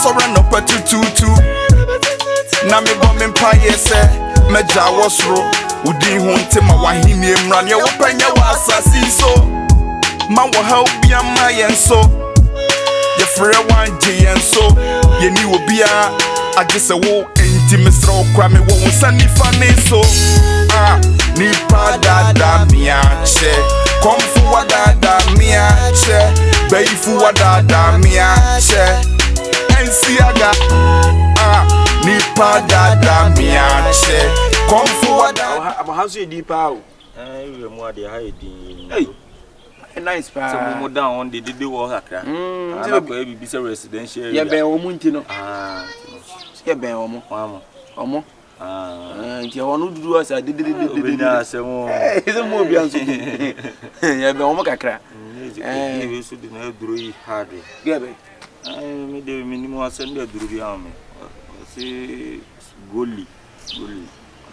sorry no tutu. Na me bo me mpaye se meja wosro. Udi hunte ma wahini emran ye wopanya wa asasi so. Ma wo help bia ma yen so. Ye frere wan je yen so. Ye ni obia agese wo enti mesro kwa me wo sani fane so. Ah ni pa dada miache. Komfu wa dada miache. Beifu wa dada miache. Ensi aga ni pa dada miache. Komfu wa dada. I'm house you deep out. You more the high D. Hey, nice pa. So we down on the work akra. I go be say residential. Yeah, ben omuntino. Yeah, ben omo. Nti wonu dudu asa de. Asemo. Ese mo bi anso. Yeah, ben omo kakra. We so de na duro yi hard. Yeah, ben. Me de minimum asem de duro bi am. Say goli.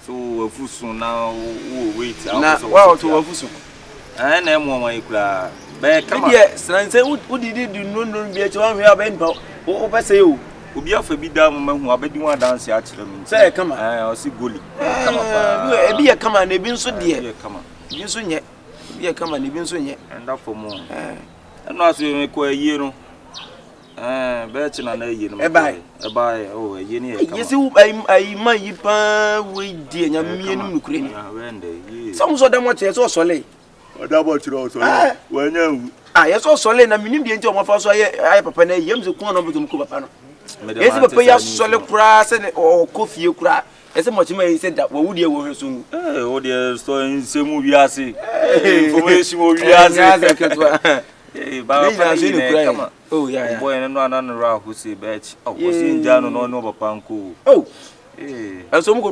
So wafusu na wait. Na wow to wafusu. Na Momaa ikura. Be kama. Media sanse udidi du no bi e chwa hwe aben ba. O pese yo. Obi afa bi da mo hu abedi wan dance a kire me. Say kama. O si goli. Kama pa. E bi e kama na bi nso de. E kama. Bi nso nye. Bi e kama na bi nso nye. Enda for mo. Eno aso me ko ayi no. Be chi na ayi no. E bai. Oh ayi ni e kama. Yesi ayi man yi pa we die nya mie nim nukure ni. Wende. Some so dem watch so sole. Oda bo chiro so. Wanya hu. Yes so sole na minim die nti o mafa so aye papa na yem se kun na mo ko papa no. Esi papa ya sole kura se o kofie kura. Ese mo chima yi se da wo wudie wo hwe so ngu. O de so nsemu wi ase. Information wo wi ase. Ba pa ni kama. Oh yeah. Boy no anan ra who say bet. Oh was in jano no papa nko. Oh. So mo ko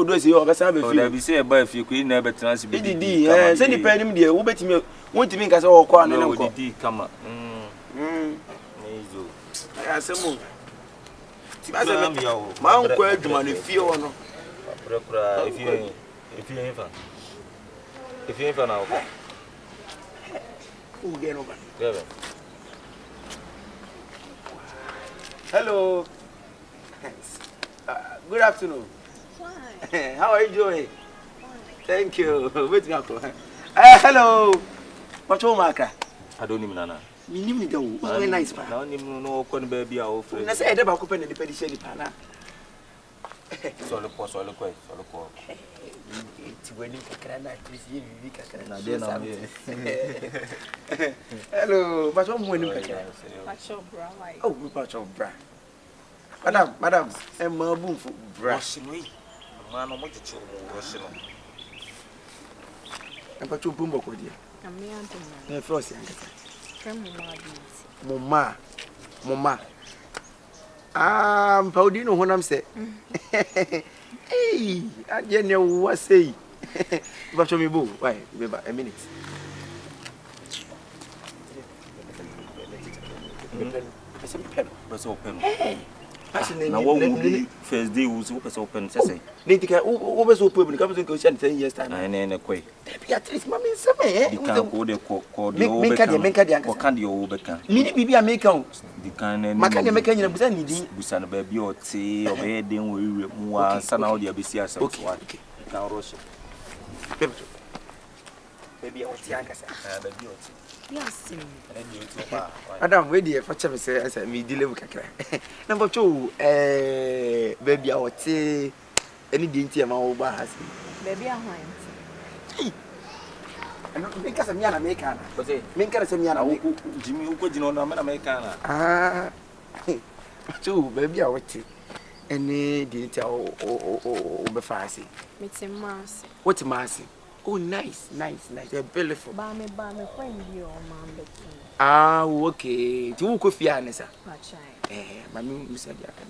do ase o be sa be fi. O da bi say ba fi ku na be transi bi. Didi se ni pa nim de wo betimi wontimi nka se wo kwa ne nko. Didi kama. Nezo. Asemo. Ma nko adwuma ne fie wo no. Pra if you now. Who get over? Yeah. Hello. Good afternoon. Fine. How are you doing? Fine. Thank you. Wait me hello. What's your marker? I don't even know. Me nim go. Very nice pa. Na nim no kon baby a wo free. Na say e de ba ko pe na de pedi shedi pa na. Solo ko. Ti wani kakra na trisi vivi kakra na de na me. Hello, but what mo nim kakra? Pacho bra like. Oh, we pacho bra. Madam, em ma bu fu bra. Washino yi. Ma no mo chicho mo washino. Em pacho bu mbo ko dia. Ami anto na. Na frost yan kasa. Momaa. Mpaudi no honam se. Hey, aje ne wo sei. Ba cho mi bo, why? Be ba a minute. Pen. Best open. Hey. Na wo first day wo so best open say. Nitika wo best open ka best ko shan 10 years time. Na koi. Beatrice mama nseme Di kan ko de ko de wo menka de ko kan de wo beka. Mini bibi America o. Di kan na maka de meka nyina busa ni di. Busa no ba bi o te o be den wo wi mu ansa na wo de abesi asem so wa. Kan rush. Baby o ti ankasa. Baby o ti. Yes. Adam, we dey for cheme say me delay kakra. Number 2 baby o ti any dey ntia ma wo ba has. Baby ahwan. Ano make us me na make ana. Because me nkara say me na wo Jimmy uko jino na me na make ana. Baby o ti any dey ntia o be fast. Meeting mass. What mass? Oh, nice. They're beautiful. Ba me friend you man okay. Ti wo ko fia ne sa. Mami mi say dia kan.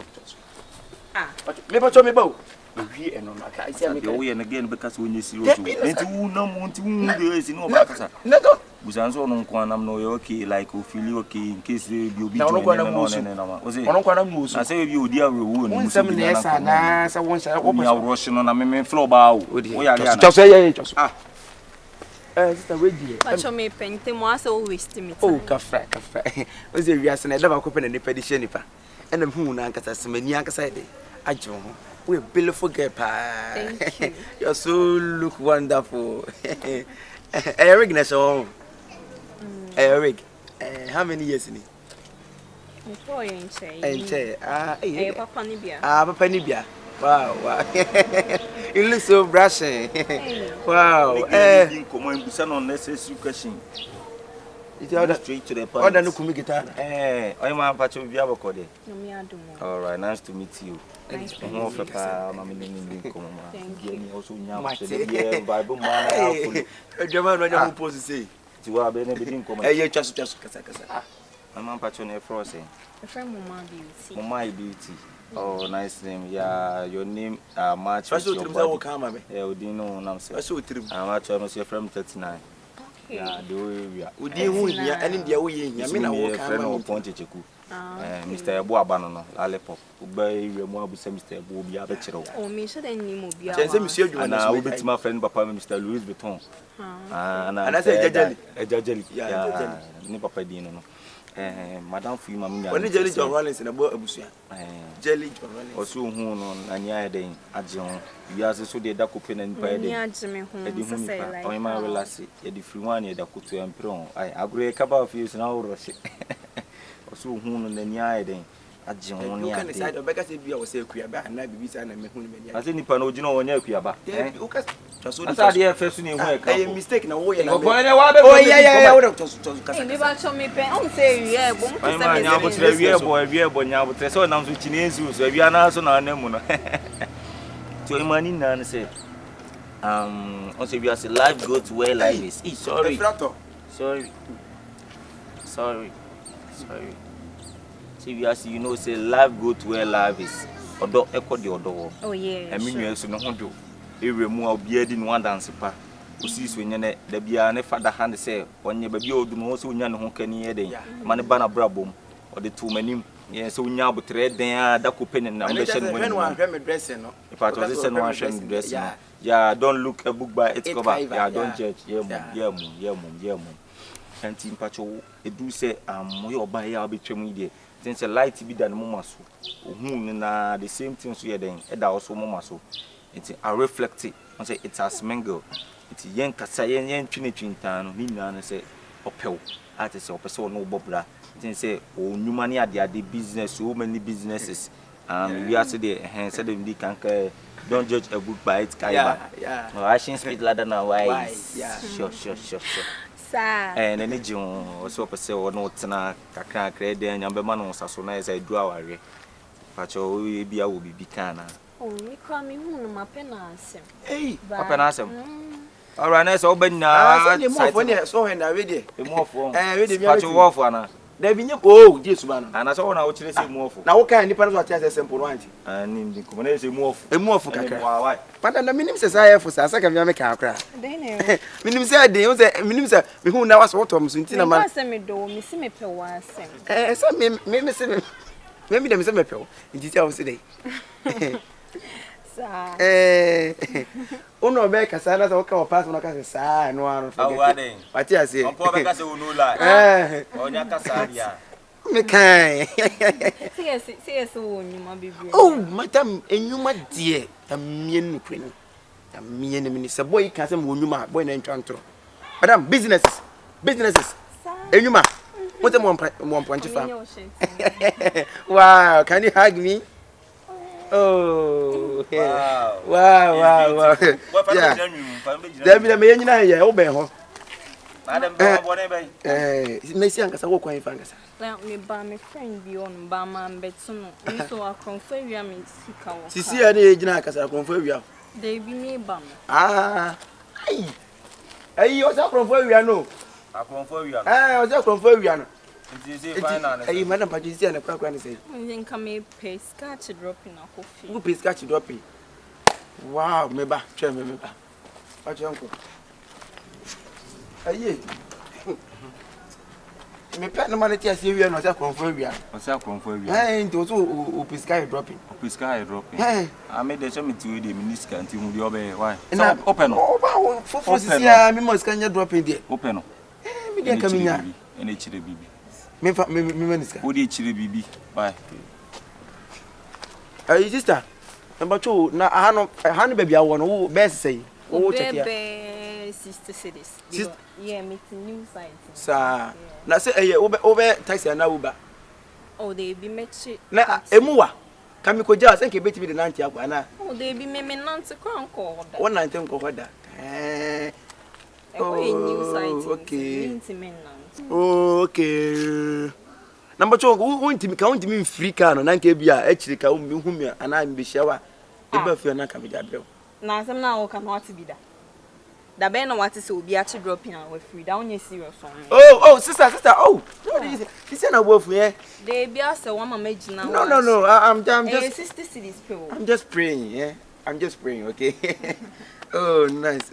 But me pacho me ba o. We eno na ka. I say me go here again because we need serious. Enti wu na mo nti wu dey esi no ba kasa. No. Busanso no nko anam no okay like o feel okay in case they be obi join na ma. O say. Ono kwa na mu so. Na say we odi awewu no. Nsem na esa na sa won sha wo pa. Ya rush no na me flow ba o. O ya ya. Choso ye choso. sister we die But you me paint mo ase o waste me. oh kafra o ze wi ase na da ba ko pe na nipa di hye nipa enam hu na ankasa semani ankasa de agye ho we beautiful girl pa. Thank you. You so look wonderful. Eric na so Eric how many years ni Before you say Papa Nibia. Papa Nibia. Wow. You look so brushing. Wow. Come on, busan on necessary question. It's all Straight to the point. Order no kumi guitar. I'm a patch of Yabakode. No me adumo. All right, nice to meet you. Nice to More meet you. for my name, Momaa. Thank you. Also, now, Mate. Bible man. German when you supposed to say. To our benefit, come on. You just kasa. I'm a patch on a frozen. A friend Momaa beauty. Momaa beauty. Oh, nice name. Yeah, your name match. First of all, come on. Yeah, we didn't know what I'm saying. First of all, I'm actually from 39. Okay. Yeah, the way we are. we didn't who ya and India we ya me na wo friend come of Kyekyeku. Mr. Yeboah banono, Aleppo. Ubay we mo abu Mr. Yeboah bi abechero. Oh, me should then you mobile. Say monsieur you na we bit my friend papa Mr. Louis Vuitton. And I say Jajali. Yeah, ni papa di no. Madam Fu ma munya. When Jelly John Rollins na bo abusu ya. Jelly John Rollins. Osu hu no na nya den agye ho. Wi ase so de da kope na nipa de. Ni agye me ho say like. O ma relax. E di free one e da koto empron. Ai agro e kaba of you na wo rose. Osu hu no na nya den agye ho ne You can ade. decide obeka say bia wo say kuaba na bibi say na me hu me Ase nipa na ogina wonya akuaba. You can just so Asa de first ni hu e ka. a mistake na wo ye na. Oh yeah, we don't just Hey, me ba cho me pen. On say yeah, bom to Ai say ma me. nya botre wie bo nya botre so nam so chine nsu so wi ana so na anamu no. To imani na say on say we are say life go to where life is. Sorry. See we are say you know say life go to where life is. Odo eko de odo. Oh yeah. Emi nwe so no ho do. Ewe mu obi adi no dance pa. Osi so nye ne da bia ne father hand say onye ba bia odu no so nya ne ho kani ye den. Ma ne ba na brabom. Ode tu manim. Ye so nya botre den da ko pen na mbe she no. When one me dressing no. If I was say no one shame dressing. Yeah, don't look a book by its cover. Yeah, don't judge. Yeah, mum. And team pacho e do say moyo oba ya be twem ide. Since a light be than Momaa so. Hu na the same thing so ye den. E da also Momaa so. It's a reflect it. I say it's a smingle. It's yen kasa yen twinetwintan no ni na say opel. Ate say opese no bobra. Think say o nyuma ni ade business so many businesses. We are say the say them can don't judge a book by its cover. Yeah. No action speed ladder now why? Yeah. Sure. Sir. And any John also opese o no tena kakra kra den nyambe ma no saso na say do aware. Pacho we bia wo bibi kana. Oh, me come me hu no mapena asem. Hey, Papa na asem. All right, na so ben na. say more for ne so when na we dey. E mo for. We dey Pacho wo for na. Da bi nye oh, Jesu ba no. Ana so na wo kire say mo for. Na wo kan nipa no so ati simple one. Ani ndi ko na say mo for. E mo for kakra. Why? Pata na minim se say for sa ka me ka akra. Daina. Minim se dey, o say minim se me hu na waso to mso nti na ma. Me say me do, me si me pe wa asem. So me se me dem se me pe. Nti say o se dey. Uno be kasa na so ka pass na kasa sa no aro forget. Pati ase. On po be kasa unu la. Onya kasa dia. Me kai. See wo nyuma bibi. Oh, madam enyuma die. Tamien no kwani. Tamien me ni se boy ka se mo nyuma boy na ntwantro. Madam businesses. Enyuma. What am I point Wow, can you hug me? Oh, wow. Yeah. David, me nyina ye wo ben ho. Madam, bone ben. Me si ankasa wo kwan fa ankasa. Like me ba me friend bi on ba man betu no. Me so akonfa wia me Sika wo. Sisi ya na gyina ankasa konfa wia. Dey bi me ba me. Ai o sa konfa wia no. Akonfa wia. O sa konfa wia no. Nti say final. Ai madam pa sisi na kwa ni say. Njen ka me pay scratch dropping na coffee. Go pay scratch dropping. Wow, me ba, try me ba. Watch uncle. Aye. Me pet no money tia see we no say confirm we are. O say confirm we. Eh nti o pisca dropping. O pisca dropping. Eh. I made the chama ti we dey minister nti mu dey obe why. So Open no. O ba for see ah me mo scan dropping there. Open no. Me dey kaminya. Ene chire bibi. Me minister. O dey chire bibi. Why? Sister. Number 2 na ha no baby awo no best say. O check here. Sister cities. Yeah, meeting new site. Sa na say obe taxi na Uber. Oh, they be mechi. Na emuwa. Kami ko ja say ke beti bi de nanti akwa na. Oh, they be me nanti kwanko. Won nanti nko hoda. Oh, new site. Okay. Oh, okay. Number 2, won't me free car no nanke bia e chiri ka hu mi ana me hyewa. E ba fi na ka me jabrel. Na asem na wo ka no ati bi da. Da be na wati se obi achi dropping and we free. Da onye serious on. Oh, sister. Oh. No, this na wo fu here. They be say one mama gina. No. I'm just 60 cities people. I'm just praying, yeah. I'm just praying, okay? Oh, nice.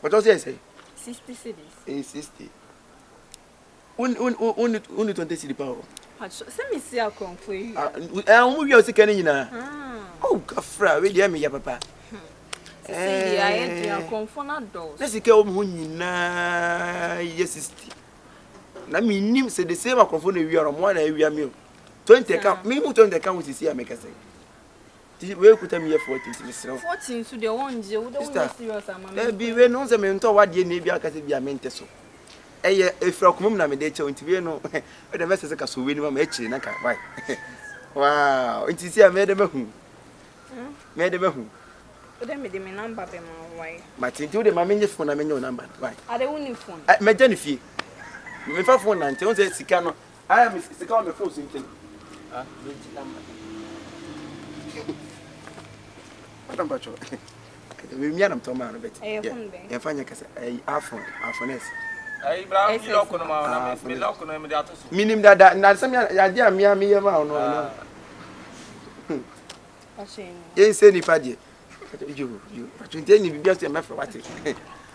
What was it say? 60 cities. 60. Only 20 cities power. Send me see a con for you. Who you see can you Oh, Kafra, we dear me, ya papa. See, I enter your confirmed doors. Let's see, yes, 60. Na me nim say the same microphone we are on one area meal. 20 account, me who 20 account is here, make us say. We could tell me 14 to Mr. 14 to the one, you don't serious. There be we no say me nto what ye na bia ka se bia mente so. If you come na me dey che nti no. We the message ka so we ni ma e chiri na ka. Why? Wow, nti si a me de mahu. Me de mahu. O de me de me number be ma why? Ma tinti o de ma menye phone na menye o number. Why? I dey won phone. Me jani fie. Me fa phone na nti o say sika no. I am sika on the phone so nti. Ah, me ji number. Adam bacho. We mi anam to ma no bet. Ya fanya kasa iPhone S. Ai bra mi lock no ma na me lock no me de atoso. Minim dada na sem ya dia mi ye ma no no. Yen se ni padie. You. Patunte ni bibia so me fra wate.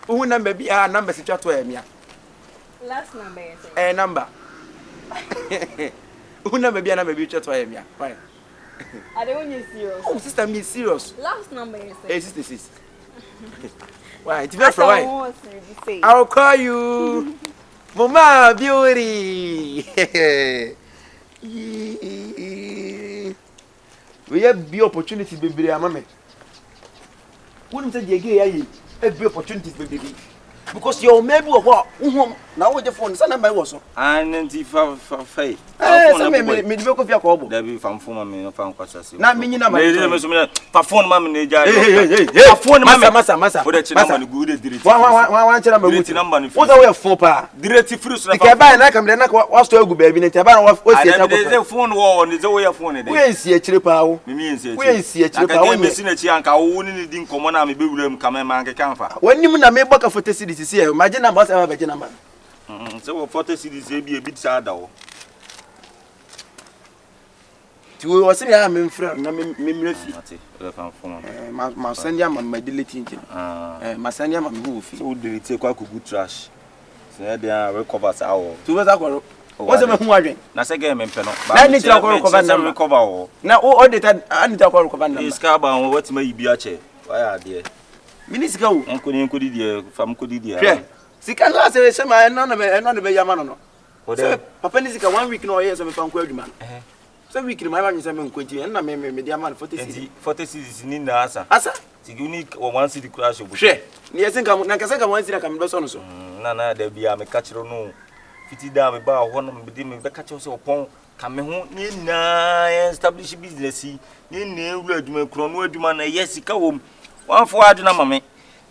Uhu number bi number si twa to ya mi a. Last number yes. Number. Uhu number bi number bi twa to ya mi a. Why? I don't want serious. Oh, sister, me serious. Last number is 66. Why? It's very why? I'll call you Momaa Beauty. We have the opportunity, baby. I'm wouldn't say you have the opportunity, baby. Because you're maybe what? Now with the phone, son by was. And faith. Me do coffee akobo. There be from phone me no fan kwasa. Na me nyina ma. Fa phone ma me ne ja. Fa phone masa. O de chi number no good direct. Wan chira ma good. Number no. What we phone pa. Direct free so na. Ke ba na kam de na wa store gu ba bi ne te ba na wa si ta ko. The phone wo ni ze wo ya phone de. We ensi a chire pa wo. Me ensi a chire. We ensi a chire pa wo. Aka me si na chi anka wo ni di nkomo na me be wuram ka me ma anka kanfa. Wanim na me boka foto city si e. Imagine na boss aba be je number. So photo series e bi bit sa da wo. Ti wo se ya me mfra na me mrefi. Ati, o fa phone. Ma send ya ma delete nje. Ma send ya ma me hu fi. So delete kwa kugu trash. So dey recover sa wo. Tu was akwaro. Wo se me hu adwen. Na se ge me mpe no. Na ni tira kwa recover na recover wo. Na o auditor ani tira kwa recover na. Iska ba wo wetima yibi a che. Why are there? Minister wo. Enko di die, fam ko di die. Sika la se ma no be yama no. So papa ni sika 1 week no year so me fan ko adwuma. So week ni ma ba nyisa me nkwenti na me dia man 40 cities ni na asa. Ti unique 1 city crash obu. Hwe. Ni yesen ka na kasa ka 1 city ka me be so no so. Na da bia me ka kire no. Fiti da me ba ho no me de me be ka kire so opon ka me ho ni na establish business ni na ewuru adwuma kro no adwuma na yesika wom. Wan fo adwuna mame.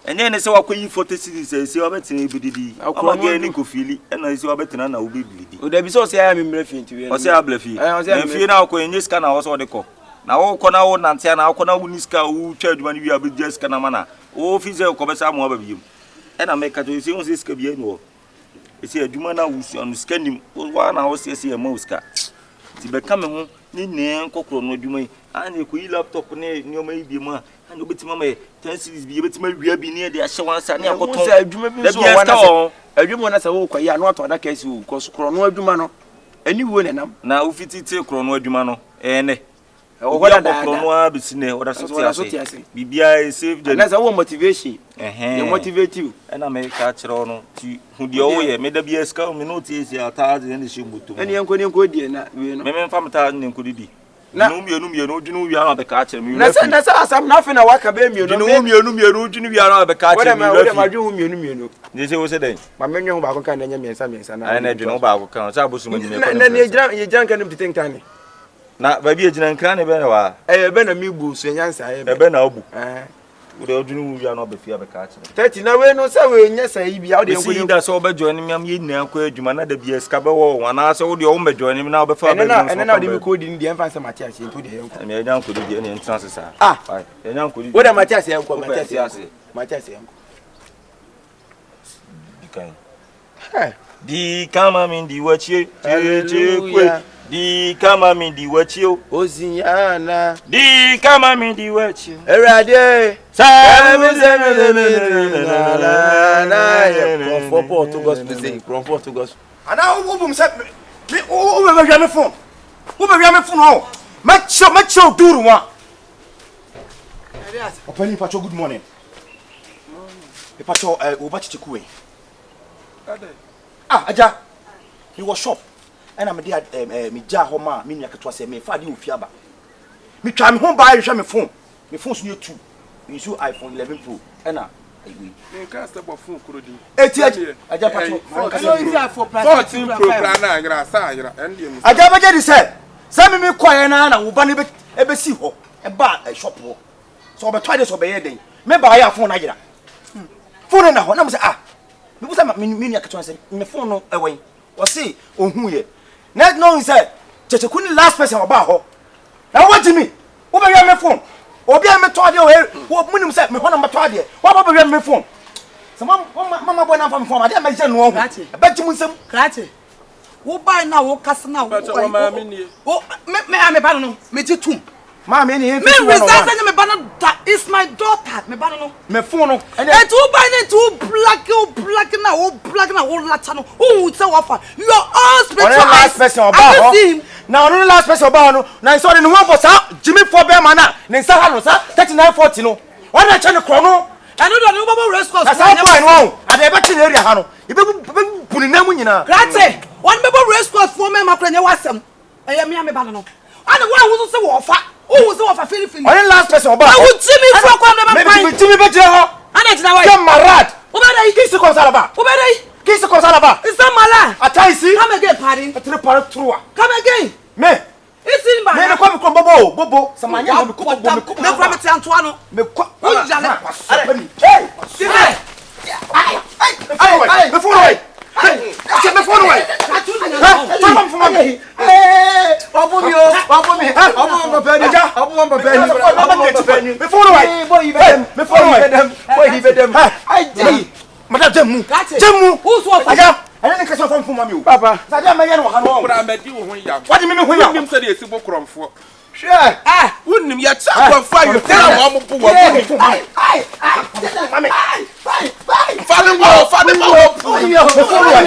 Enye ne se wakoyi 40 cities se obetina ibididi. Amage ni kofili ena se obetina na ubibidi. O da bi so se ya me mrefi nti. O se ablefi. Na fie na akoyi nye sika na wo so de ko. Na wo ko na wo nante na wo na wo ni sika wo twa adwuma ni wi abedi sika na mana. O fi se ko be sa mo ababiem. Ena me ka to se won se sika bia ni wo. E se adwuma na wo su anu sika nim. Wo na wo se e ma sika. Ti be ka me ho ni ne kokoro no adwuma yi. Ani ko yi laptop ne ni o ma yi bi ma and you bet me 10 cities be bet me we be near the show answer near go to adwuma bi so wana adwuma na sa wo kwa ya no ato da ka si wo ko so kro no adwuma no ani wo nenam na ufitite kro no adwuma no ne wada da kro no abisine wada so tiase bibia e save the na sa wo motivation e motivate you na me ka kire no ti hu de o ye me da bia ska me no tie si ata de ne shimbuto ene enko die na we no me mfa mta ne enko didi no mienu dwunu wi ara be ka kire me na sa asam na fe na waka be mienu mienu dwunu wi ara be ka kire me wada ma dwunu mienu je se wo se den ma menwe ho ba ko kan na nya miensa na na dwunu ba ko kan sa bosu ma ni me ko na ye jiran kan mtete nkane na ba bi ejina nkran ne be na wa be na mi bu so nyansa be na obu wo de dwunu wi ara no be fia be ka kire 30 na we no sa we nya sa yi bia wo de enko ni da so be join me am ye nyina ko adwuma na da bia ska be wo wana so wo de wo be join me na wo be fa be na de mi ko di ndi enfa sa Matias nto de enko me nya ko di ne entrance sa nya ko di wo da Matias enko Matias enko di kama mindi wachie kwe di kama mindi wachie ozinyana di kama mindi wachie erade sami comfort to gospel say comfort to gospel ana wo bum se me o be hwa me phone wo be hwa me phone ho ma duru wa opani pacho good morning pacho wo ba chicheku we aja he was shop and am dey me ja ho ma me nua keto ase me fa dey ofia ba me twa me ho ba hwe me phone so ne 2 me use iPhone 11 Pro and we can step of phone kuro di eti aja pacho 14 Pro plan na ngra sa ngra ndiem aja ba je di se me kwaye na wo ba ne be si ho e ba shop ho so be twa dey so be ye den me ba ya phone na gira phone na ho na mo se me busa me nua keto ase me phone no ewen o se ohun ye na no say Kyekyeku ni last person oba ho na what me wo be hwe me phone obi a me to ade wo munim say me hono me to ade wo ba be hwe me phone so mama boy na fa me phone ade ma je no ho ba ti mu nsem krate wo ba na wo kase na wo me ba no me ti tum ma me ni me resign me ba no is my daughter me ba no me phone no e tu ba ni tu black na wo lata no wo say wo fa you are all spiritual last person oba ho na no last person oba no na so de no ho bosa Jimmy for be man na ne nsa ha no sa 3940 no one na che ne kro no anu do no baba race course na boy no ade be che area ha no e be buni na mu nyina krate one baba race course for me makra nya wasem eye me ba no ana wa wo so wo fa o wo fa feel one last person oba wo Jimmy for kwa me me Jimmy be je ho ana jina wa camarade o ba dai kisi konsalaba o ba dai kisi konsalaba isamala ataisi come again party etre para trua come again me isin ba me ko bobo samanya me ko me kwa me tiantoa no me ko o jale hey hey me phone away me phone away tama phone away obo mi obo me phone away me phone away ai madam jemu who so for aja ene ne kasa phone mami o papa sadia me ye no ha no kura me di wo ho ya what me ho ya nim se de esibo kromfo hwe wonnim ya cha kromfo ayo tell wa mo bu wa bu mami fale wo pu me phone away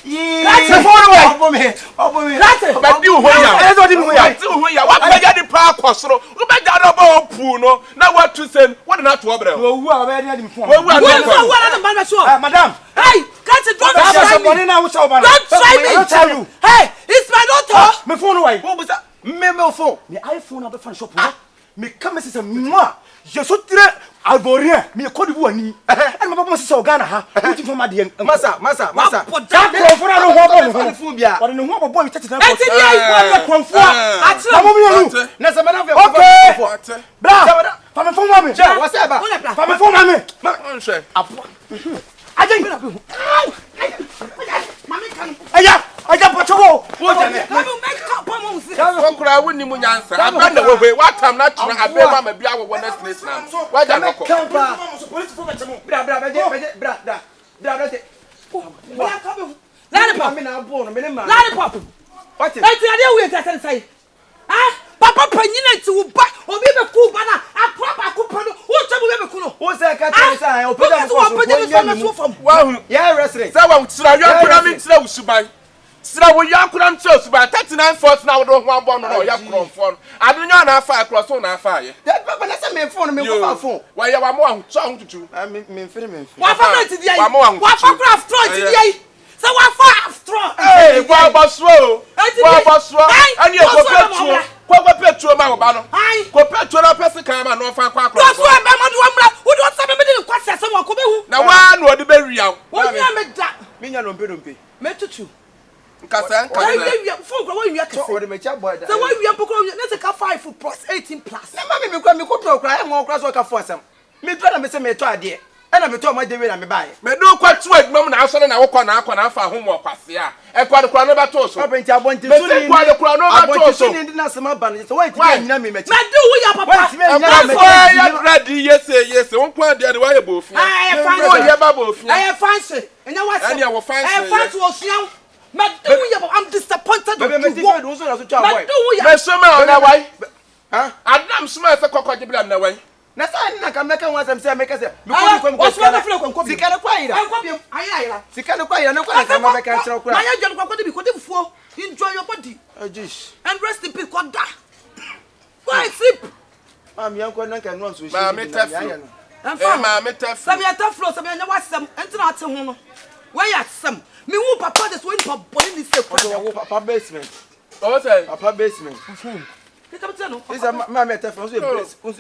me phone away obo me ba di wo ho ya ene do di ho ya ti wo ho ya wa be ya di pa kwosoro wo be ga do ba pu no na wa tu sen wo na to obre wo wu a be di phone wo wu a madam hey catch it don't try me don't try me don't tell you hey it's my daughter me phone away wo bu sa me phone me iPhone na be fan shop no me come say moi je so tire alvorien me ko di bu ani e me papa say Ghana ha uti fo ma de masa ka ko fora no ho bo phone bia o de no ho bo 39 eti dia ko konfo na mo mi nu na se madam fe okay bra fa me phone ma me ja what's up fa me phone ma me nhwe ajay mami kan aja pochogo wo jane mami make up mo si wo kura wonni mu nyansa abanda wo we watam na tuna abe ma ma bia wo na snake na wa ja no ko police fo betemo bra lollipop me na bo no me ma lollipop what eti ade we ta say ah papa panyina ti wo ba obi be ku ba na Who say catch me say o peda mo so. Wa Yeah, wrestling. say wa tira yankura mi tira usuban. Sira wo yankura mi tira usuban 39 force na wo do ho abon no ya kronfo. Adunyo na afa cross na afa ye. That papa na say me phone me go phone. Wa ya wa mo ahucho ahututu. Me fere. Wa fa right dia. Wa mo ahututu. Wa fa craft right dia. Say wa fa after. Hey, wa boswo. Wa boswo. Ani e go petro. Kwa petro ma wo ba no. Ko petro na pese kan ma no fa kwa cross. That's why be madu amra. Wo do say me dey kwase say wo ko be hu. Na wa no odi be wiam. Wo nya me da. Me nya dompe. Me tutu. Nkasa. We phone go we kase. So o de me cha boy da. Say we pokoro na say ka 5 plus 18 plus. Na ma me ko to kra e mo kra so ka fo asem. Me to na me say me to ade. E na me to ma de we na me bae. Me do kwa tu adwuma na aso na wo kwa na afa ho mo kwase a. E kwa de kra no ba to so. Abenti abonti Me say kwa de kra no ba to so. Abonti ni na asem aba no. So why ti nyina me mechi. Me do we ya papa. Ya ready yes. Won kwa de wa ye bofi. Fancy. Wo ye ba bofi. Fancy. Enya wa say. Enya wo fancy. Fancy wo suan. Me do we ya I'm disappointed Baby me ti do so na so twa boy. Me do we ya. Me so ma na wai. Ha? Adam suma se kokoje bla na wai. Na sa ni na ka meka wan asem say meka say. Me ko What's what the feel Sika na kwa ira. Ayira. Sika na kwa ira na kwa na ka ma meka nchira kwa. My agent kwa dey because dey fuo. Enjoy your body Ajish. and rest in peace God da. Go and sleep. Mam yanko na ka no so shi. Ma me tafu. And Ma me tafu. Sabi ata flow sabi anya wasam entina ate ho no. Where ya sam? Me wu papa dey so in papa Bonee ni se kwa. Papa basement. O say. Papa basement. This is my meta from so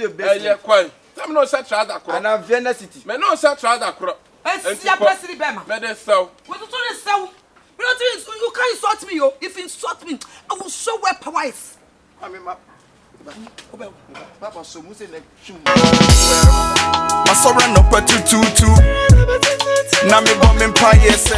basement. Yeah, kwai. Sam no set trouser kro. And a Vienna city. Me no set trouser kro. Esi ya presi bema. Me dey sell. We to dey sell. You can't insult me, yo. If you insult me, I will show where power is. I mean, Papa, so Musa like shoe. My sorrow no put tutu. Na me bomb in pie, yes,